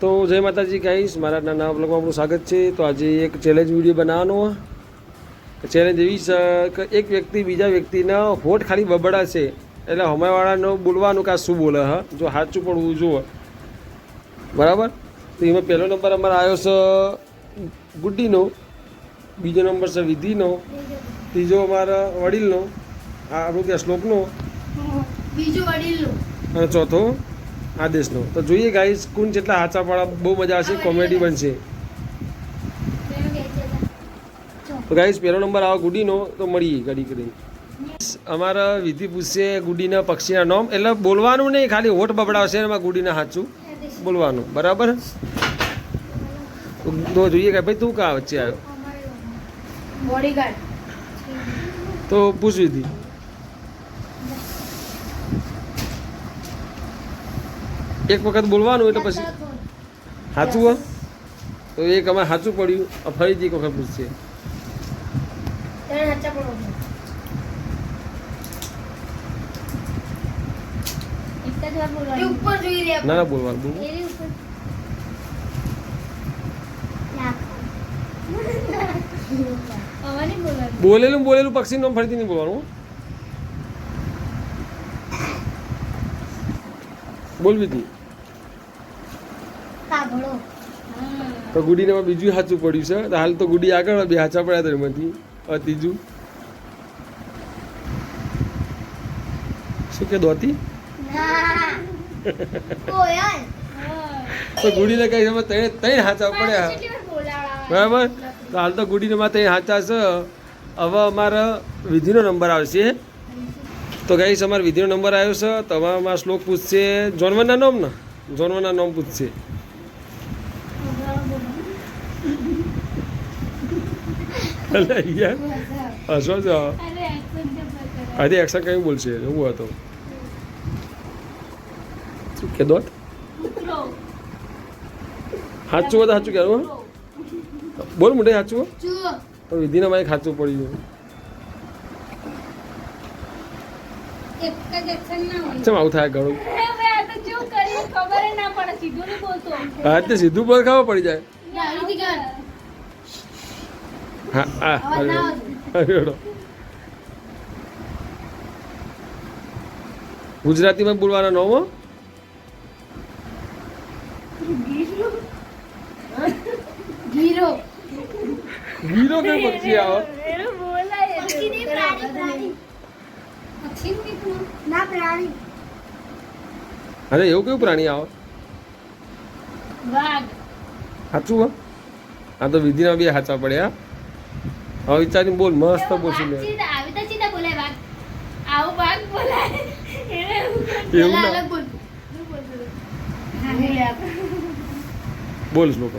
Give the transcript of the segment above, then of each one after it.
તો જય માતાજી ગાઈસ, મારા નાના બ્લોગમાં આપણું સ્વાગત છે. તો આજે એક ચેલેન્જ વિડીયો બનાવવાનો. ચેલેન્જ એવી છે કે એક વ્યક્તિ બીજા વ્યક્તિના હોઠ ખાલી બબડાશે, એટલે હમાવાળાનો બોલવાનું કે આ શું બોલે, હા જો સાચું પડવું જુઓ, બરાબર. તો એમાં પહેલો નંબર અમારો આવ્યો છે ગુડ્ડીનો, બીજો નંબર છે વિધિનો, ત્રીજો અમારા વડીલનો, આ આપણું ત્યાં શ્લોકનો, બીજો વડીલનો અને ચોથો આદેશનો. તો જોઈએ ગાઈસ કોણ જેટલા હાચા પાડા. બહુ મજા આવશે, કોમેડી બનશે. તો ગાઈસ પહેલો નંબર આવે ગુડીનો, તો મળીએ ગાડી કરીને. અમારા વિધિ પૂછશે ગુડીના પક્ષીના નામ, એટલે બોલવાનું નહીં, ખાલી હોઠ બબડાવશે એમાં ગુડીના સાચું બોલવાનું, બરાબર. તો જોઈએ કે ભાઈ તું કાં વચ્ચે આવ્યો, બોડીગાર્ડ. તો પૂછ વિધિ. એક વખત બોલવાનું એટલે પછી સાચું હોય તો એક અમારે સાચું પડ્યું, ફરીથી એક વખત પૂછશે. ના ના બોલવાનું બોલેલું બોલેલું પક્ષીનું નામ ફરીથી નહીં બોલવાનું. બોલ વિધિ. તો ગુડીને બીજું સાચું પડ્યું છે. તો હાલ તો ગુડી આગળ, બે સાચા પડ્યા હતા એમાંથી. ત્રીજું શું કે દોતી. તો ગુડીને કઈ તમે ત્રણ સાચા પડ્યા, બરાબર. તો હાલ તો ગુડીને માં ત્રણ સાચા છે. હવે અમારા વિધિનો નંબર આવશે. તો ગાઈસ અમારા વિધિનો નંબર આવ્યો છે. તમારા શ્લોક પૂછશે જોનવરના નામ ને, જોનવરના નામ પૂછશે. હસો છો આજે એક્શન કઈ બોલશે એવું હતો. શું કે દોત સાચું હોય તો સાચું કહેવું. બોલ મોટે સાચું હોય. વિધિના માં સાચું પડ્યું. ચમ આવું થાય ઘણું. હા તે સીધું બોલ ખબર પડી જાય. હા હા ગુજરાતીમાં બોલવાના નવો. ગીરો ગીરો કઈ પક્ષી આવે. અરે એવું કયું પ્રાણી આવે સાચું હો. હા તો વિધિના બે સાચા પડ્યા. હવે વિચારીને બોલ, મસ્ત બોલશું લે. એવું ના બોલ શ્લોક.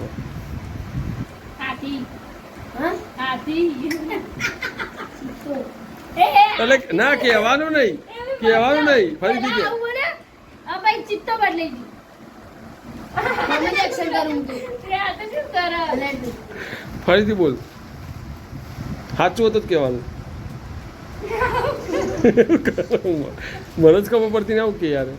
એટલે ના કહેવાનું નહીં, કહેવાનું નહીં. ફરીથી કે ફરીથી બોલ. સાચું હતું જ કહેવાનું. મને જ ખબર પડતી ને આવું કે યાર.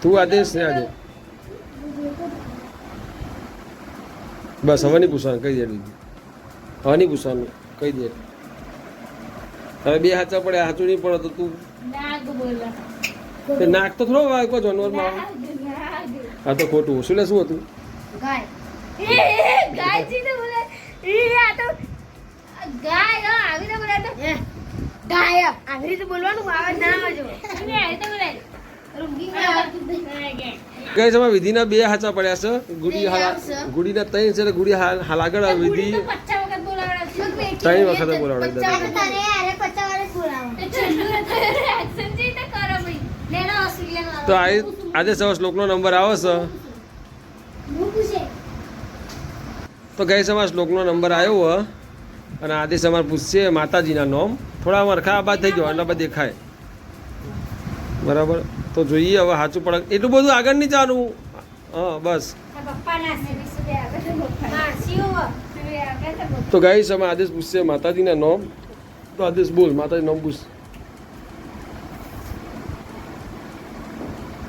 તું આદેશ ને આજે બસ હવે નહીં પૂછવાનું, કહી દે. હવે નહીં પૂછવાનું, કહી દે. હવે બે સાચા પડે, સાચું નહીં પડે તો તું નાક તો થોડો વાગો જાનવરમાં આવે. હા તો ખોટું. શું લે શું હતું. કઈ સમય વિધિના બે સાચા પડ્યા છે. ગુડીના ત્રણ છે. ગુડી હાલ આગળ વિધિ ત્રણ વખત બોલાવડે. તો આજે સવા શ્લોકનો નંબર આવે છે. તો ગઈ સમાર શ્લોકનો નંબર આવ્યો હોય અને આજે સમાર પૂછશે માતાજીના નામ. થોડા વરખા બાદ થઈ ગયો એટલે બધા દેખાય, બરાબર. તો જોઈએ હવે સાચું પડે. એટલું બધું આગળ નહીં જવાનું. હા બસ. તો ગાઈસ અમે આદેશ પૂછશે માતાજીના નામ. તો આદેશ બોલ, માતાજી નામ પૂછ.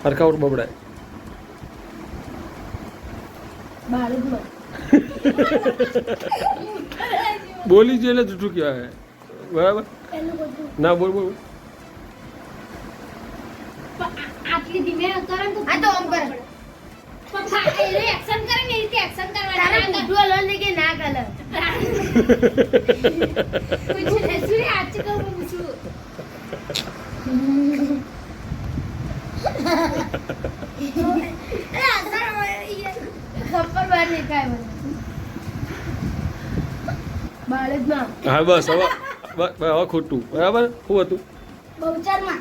હરખાવટ બબડાય. બાળકમાં બોલી જોઈએ એટલે જૂઠું કહેવાય. બરાબર પેલું બધું ના બોલ બોલ. આટલી ધીમે કરે તો આ તો આમ કરે પપ્પા એ એક્શન કરે ને એ રીતે એક્શન કરવાનું બુડું અલર ને કે ના કલર પૂછું ને સુરે આજ કો પૂછું એ આસર ખબર બાર ને કાય મને બાળકમાં હા બસ હવે હવે ખોટું. બરાબર શું હતું? બહુચારમાં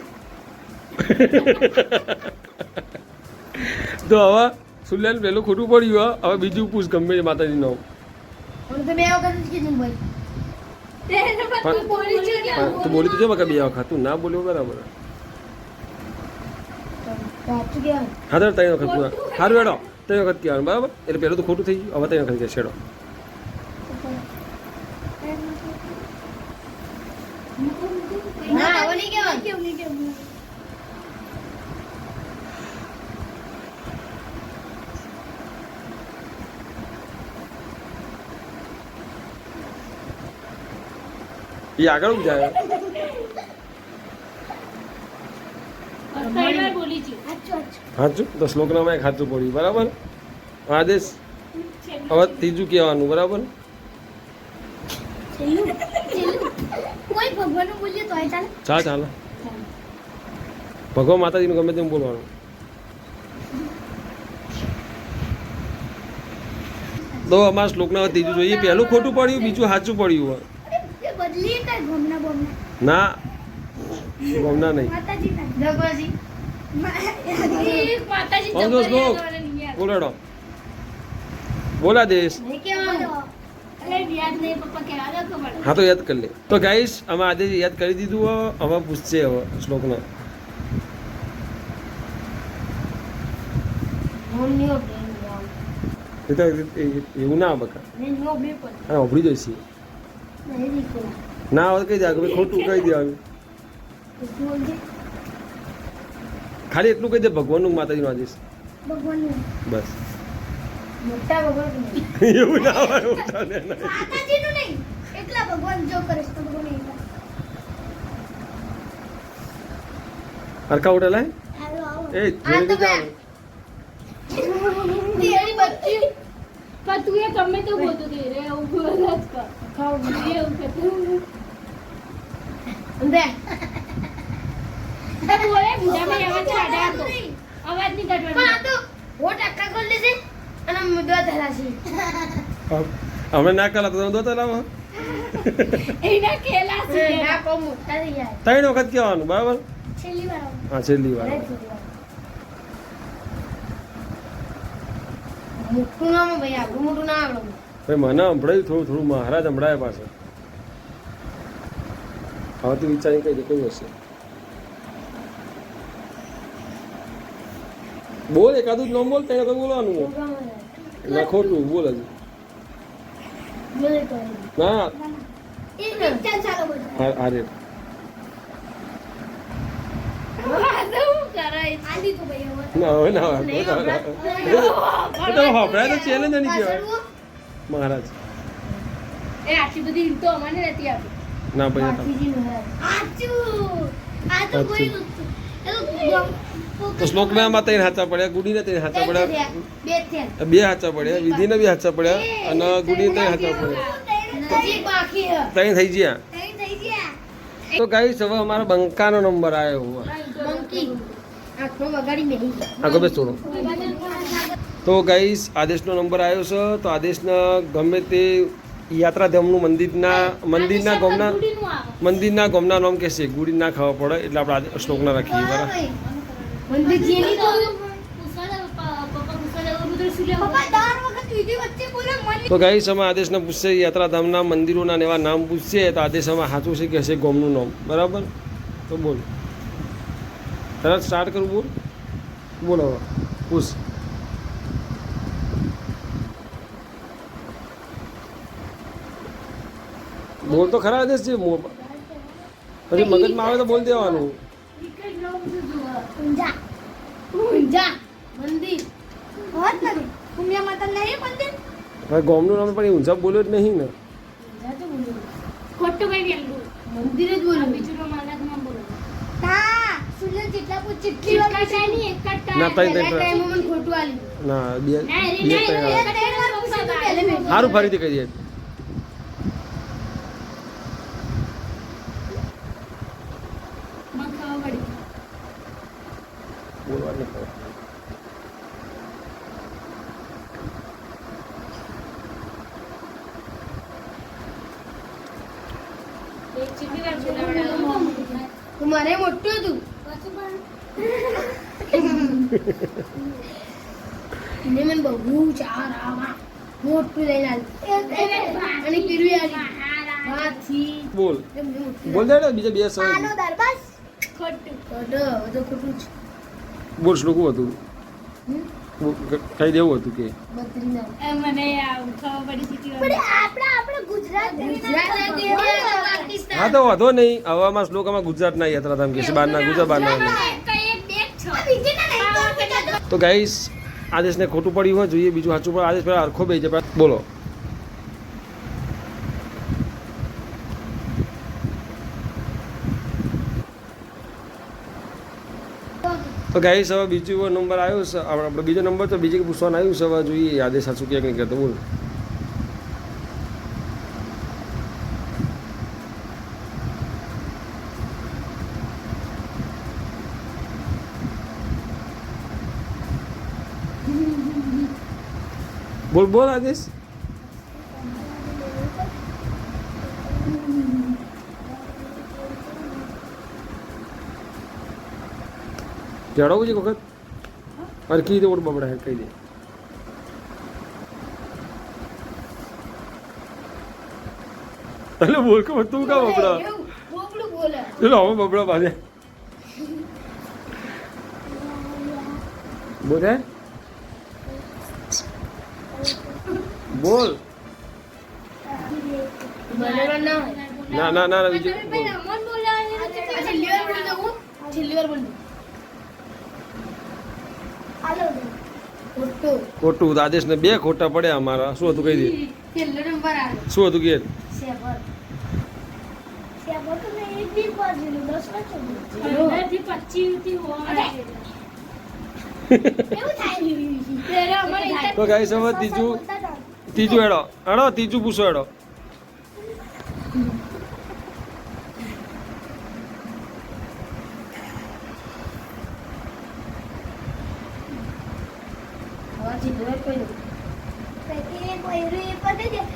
તો હવે સુલ્યાન પેલું ખોટું પડ્યું. હવે બીજું પૂછ ગમે તે માતાજી નામ. હું તો બે વખત જ કીધું ભાઈ પણ- બોલી છે કે તું બોલી તો જો બકા બે વખત. તું ના બોલ્યો બરાબર. સાચું કહેવાય હા તો 3 વખત પૂરા. સારું હેડો 3 વખત કહેવાનું. બરાબર એટલે પેલું તો ખોટું થઈ ગયું. હવે 3 વખત કહે છેડો. ના ઓલી કેવાય કેવું નહીં કેવું એ આગળ જ જાય. સાચું તો શ્લોકનામાં એક સાચું પડ્યું. બરાબર આદેશ હવે ત્રીજું કહેવાનું. બરાબર કોઈ ભગવાનનું બોલીએ તોય ચાલે ચાલો ભગવાન માતાજીનું ગમે તેમ બોલવાનું. તો અમારા શ્લોકના ત્રીજું જોઈએ. પહેલું ખોટું પડ્યું, બીજું સાચું પડ્યું. એ બદલી કઈ ગમના બોમના ના ગમના નહીં. માતાજીના જગવાજી માતાજી પાંચો શ્લોક બોલાડો. બોલા દેશ. નહીં કહેવાનું અરે યાદ નહીં પપ્પા કહેવા દો ખબર હા તો યાદ કરી લે. તો ગાઈસ અમે આજે યાદ કરી દીધું. હવે પૂછશે હવે શ્લોકના. હું નિયો બેન જાવ એ તો એવું ના બકા. ને નિયો બે પણ હા ઉભરી જઈશ. નહીં દીકો ના હવે કહી દે કે ભાઈ ખોટું કહી દેવાનું. બોલજે ખાલી એટલું કહી દે ભગવાનનું માતાજીનું આદેશ. ભગવાનનું બસ મોટા ભગવાન એવું ના હોય. એવું ચાલે નહીં. માતાજીનું નહીં એકલા ભગવાન જો કરે છે તો ભગવાન એકલા હરખા ઉઠે લાય. હાલો આવો એ જોઈ જાવ. તેરી બચ્ચી પણ તું એ ગમે તો બોલતો હતી રે ઉભો જ કર ખાવ એવું કરતું અંદે તો બોલે બીજામાં અવાજ કાઢ્યા તો અવાજ નહીં પણ આ કાઢવાનો તો વોટ આખા ખોલ દેશે અને મુદ્દો ધરાશે અમે ના કલા તો દો લાવો. એના કેલા છે ના કો મોટા થઈ જાય 3 વખત કહેવાનું. બરાબર છેલ્લી વાર આવું હા છેલ્લી વાર. મોટું નામ ભાઈ આપણું મોટું ના આવડે ભાઈ મને સંભળાયું થોડું થોડું. મહારાજ સંભળાય પાછળ. હવે તું વિચારી કઈ દે કયું હશે. બોલ એકાદું જ નામ બોલ. 3 વખત બોલવાનું. ના ખોટું બોલ હજુ. બોલે તો ના એ ચાલ ચાલો બોલ આ રે શું કરાય આંધી તો ભાઈ હવે ના હવે ના હોય. નહીં હભરાય તો ચેલેન્જ નહીં કહેવાય. મહારાજ એ આટલી બધી રીત તો અમને નથી આપી ના ભાઈ હતા. આ તો કોઈ તો શ્લોકમાં 3 સાચા પડ્યા. ગુડીને 3 સાચા પડ્યા. બે થયા 2 સાચા પડ્યા. વિધિને 2 સાચા પડ્યા. અને ગુડીને 3 સાચા પડ્યા. હજી બાકી હે 3 થઈ ગયા. થઈ ગયા તો ગાઈસ હવે અમારો બંકાનો નંબર આવ્યો. મંકી આંખો વગાડી મેલી આગળ બેસ થોડો. તો ગાઈસ આદેશનો નંબર આવ્યો છે. તો આદેશના ગમે તે યાત્રાધામનું મંદિરના ગોમના નામ કહેશે. ગુડી ના ખાવા પડે એટલે આપણે આ શ્લોક ના રાખીએ. બરાબર મંદિર જેલી તો પપ્પા દર વખત વિધિ વચ્ચે બોલે મને તો ગાઈસ અમે આદેશને પૂછશે યાત્રાધામના મંદિરોના ને એવા નામ પૂછશે. તો આદેશ અમે સાચું છે કહેશે ગોમનું નામ. બરાબર તો બોલ. તરત સ્ટાર્ટ કરું. બોલ બોલ હવે પૂછ. બોલ તો ખરા આદેશ છે પછી મગજમાં આવે તો બોલ દેવાનું. ઊંઝા ઊંઝા મંદિર હોત નથી ઉમિયા માતા નહીં મંદિર હવે ગામનું નામ પણ એ ઊંઝા બોલ્યો જ નહીં ને. ઊંઝા તો બોલ્યું ખોટું કઈ વેલું મંદિર જ બોલ્યું બીજું નો માલક ના બોલો હા સુનિલ જેટલા પૂછ ચિઠ્ઠી ચીટકા વાળું થાય નહીં એક જ ના, ટાઈમ તઈ- પહેલા ટાઈમ મને ખોટું આલ્યું ના બે ના, એ બે નહીં, ત્રણ એ વાર. ત્રણ વાર પૂછ્યું તો પહેલે મેં સારું ફરીથી કહી દે. મને ખબર પડી બોલવા નહીં ખબર. એક ચીટી વાર બોલાવડાવો. તો મારે મોટું હતું ને મને બહુ ચાર આવા મોટું લઈને આવ્યું અને પીરું આવ્યું હાથી બોલ એમને મોટું બોલ દે ને બીજા બે સવાલ દરબાર ખોટું તો ખોટું છે બોલ શ્લોકું હતું કઈ દેવું હતું કે બદ્રીનાથ એ મને આવું ખબર પડી ચીટી વાર પણ આપણે ગુજરાત પાકિસ્તાન હા તો વાંધો નહીં હવામાં શ્લોકમાં ગુજરાતના યાત્રાધામ કે છે બહારના ગુજરાત બહારના નહીં. તો ગાઈસ આદેશને ખોટું પડ્યું હોય જોઈએ બીજું સાચું પડે આદેશ પહેલા અરખો બે છે બોલો. તો ગાઈસ હવે બીજો નંબર આવ્યો છે આપણે બીજો નંબર તો બીજે પૂછવાનું આવ્યું છે હવે જોઈએ આદેશ સાચું ક્યાંક નહીં કરતો બોલ. બોલ બોલ આદેશ. જણાવું છે એક વખત અરે કી દે ઓર બબડા હે કહી દે. એટલે બોલ કે તું કા બબડા બોબડું બોલે ચલો હવે બબડા બાંધે બોલ હે બોલ બનેલો ના ના ના ના બીજું બોલ. છેલ્લી વાર બોલ દઉં છેલ્લી વાર બોલ દઉં હાલો ખોટું ખોટું આદેશ ને બે ખોટા પડ્યા અમારા શું હતું કહી દે છેલ્લો નંબર આવે શું હતું કે સેવર સેવર તો નહીં એક બી બાજુનું 10 વાંચો 15 થી 25 થી હોવા એવું થાય તો ગાઈસ હવે ત્રીજું હેડો ત્રીજું પૂછો હેડો.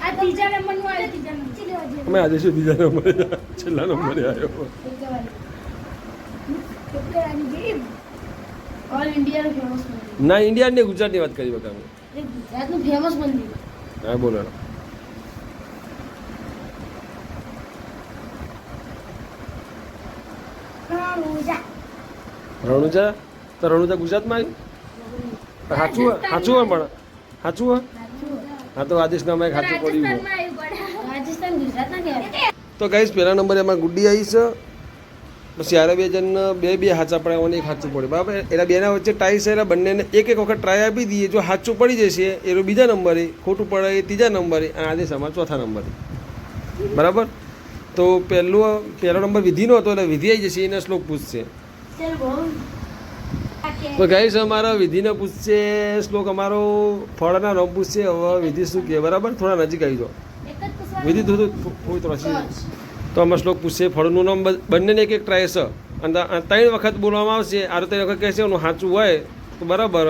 આ ત્રીજા નંબર નું આવ્યું ત્રીજા નંબર અમે આદેશ બીજા નંબરે છેલ્લા નંબરે આવ્યો. ઓલ ઇન્ડિયાનું ફેમસ મંદિર ના ઇન્ડિયા ને ગુજરાતની વાત કરી બકા અમે. એ ગુજરાતનું ફેમસ મંદિર હા બોલો હેડો. રણુજા તો રણુજા ગુજરાતમાં આવ્યું સાચું હોય પણ સાચું હોય હા તો આદેશ નામ એક સાચું પડ્યું હોય. રાજસ્થાન ગુજરાતના કહેવાય તો ગાઈસ પહેલા નંબરે એમાં ગુડ્ડી આવી છે પછી યારે બે જણ બે સાચા પડ્યા અને એક સાચું પડ્યું બરાબર એના બેના વચ્ચે ટાઈ છે એટલે બંનેને એક વખત ટ્રાય આપી દઈએ જો સાચું પડી જશે એનો બીજા નંબરે ખોટું પડે એ ત્રીજા નંબરે અને આદેશ અમારા ચોથા નંબરે બરાબર. તો પહેલો નંબર વિધિનો હતો એટલે વિધિ આવી જશે એના શ્લોક પૂછશે. ચાલ બહુ તો ગાઈસ અમારા વિધિને પૂછશે શ્લોક અમારો ફળના નામ પૂછશે હવે વિધિ શું કહે બરાબર થોડા નજીક આવી જાઓ એક જ પૂછવાનું વિધિ થોડું તો આમાં શ્લોક પૂછશે ફળનું નામ બંનેને એક ટ્રાય છે અને 3 વખત બોલવામાં આવશે આ 3 વખત કહેશે એનું સાચું હોય તો બરાબર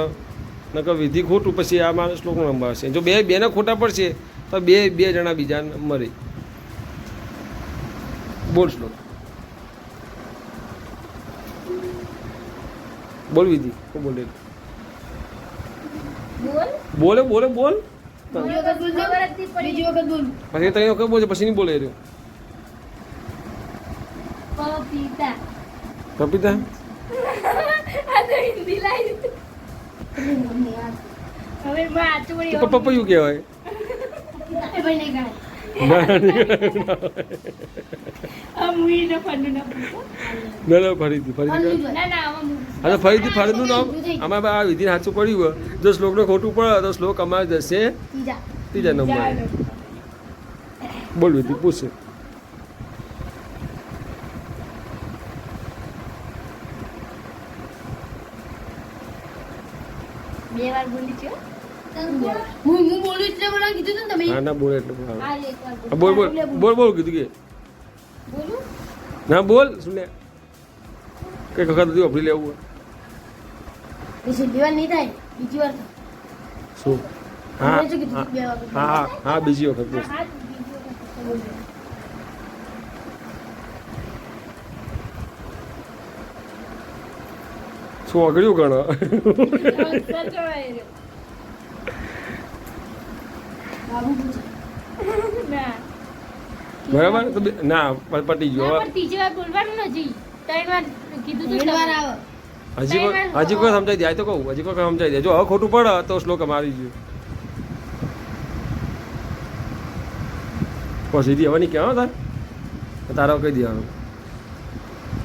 નકર વિધિ ખોટું પછી આમાં શ્લોકનો નંબર આવશે જો બેને ખોટા પડશે તો બે જણા બીજા મરે. બોલ શ્લોક બોલ વિધિ બોલ બોલ બોલે બોલ બીજી વખત બોલ બીજી વખત બોલ પછી 3 વખત બોલશે પછી નહીં બોલે રહ્યો. પપીતા પપીતા આ તો હિન્દી લાઈ હવે માં આચું તો પપૈયું કહેવાય એ ભાઈ નહીં ગણાય આ મૂવીનો ફંડનું નામ પૂછો. ના ફરીથી કર. ના ના આમાં મૂવી હા તો ફરીથી ફળનું નામ આમાં આ વિધિ સાચું પડ્યું હોય જો શ્લોકને ખોટું પડે તો શ્લોક અમારે જશે ત્રીજા નંબર. બોલ વિધિ પૂછે. બે વાર બોલી છે હું બોલું એટલે બોલા કીધું તું ને તમે હા ના બોલ એટલે બોલ. આ એક વાર હા, બોલ બોલ બોલ બોલ કીધું કે બોલું ના બોલ શું લે કઈ વખત બધું વાપરી લેવું હોય. પછી બે વાર નહીં થાય બીજી વાર થાય. શું હા મેં શું કીધું? બે વાર. હા હા બીજી વખત બોલ. હા બીજી વખત બોલું. શું અઘડ્યું ગણો અક્ષર કહેવાય રે. બાબુ પૂછે. ના બરાબર તો ના પતી ગયો ના, પણ ત્રીજી વાર બોલવાનું નથી 3 વાર કીધું તું ત્રણ વાર તમે. આવે. હજી કોઈ સમજાઈ દે આ તો કહું હજી કોઈ સમજાઈ દે જો હવે ખોટું પડે તો શ્લોક મારી ગયો પછી સીધી હવે નહીં કહેવા તાર તારા કહી દેવાનું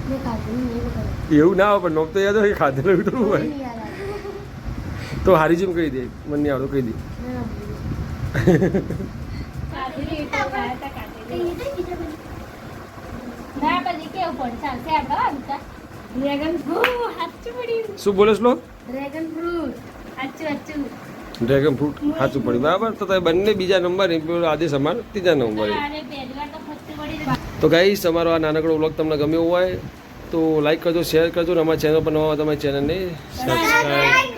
મેં કાઢ્યું નહીં બતાવ્યું. એવું ના હોય પણ નોમ તો યાદ હોય કે ખાધેલું એવું કોઈ હોય નહીં યાદ આવે. તો હારી જેમ કહી દે મને નહીં આવડતું કહી દે ના, ના, ભૂલી કાઢેલી એક વાર વાયા તા કાઢેલી. ગયું. ના પછી કેવું પણ ચાલશે આપણે આવતા ડ્રેગન ફ્રૂટ સાચું પડ્યું શું બોલે શ્લોક ડ્રેગન ફ્રૂટ. સાચું ડ્રેગન ફ્રૂટ સાચું પડ્યું બરાબર તો તમે બંને બીજા નંબર આદેશ અમારે ત્રીજા નંબરે. અરે પહેલી વાર તો ફસ્ટ પડી તો ગાઈસ તમારો આ નાનકડો વ્લોગ તમને ગમ્યો હોય તો લાઈક કરજો શેર કરજો અને અમારા ચેનલ પર નવા હોય તો અમારી ચેનલને સબસ્ક્રાઈબ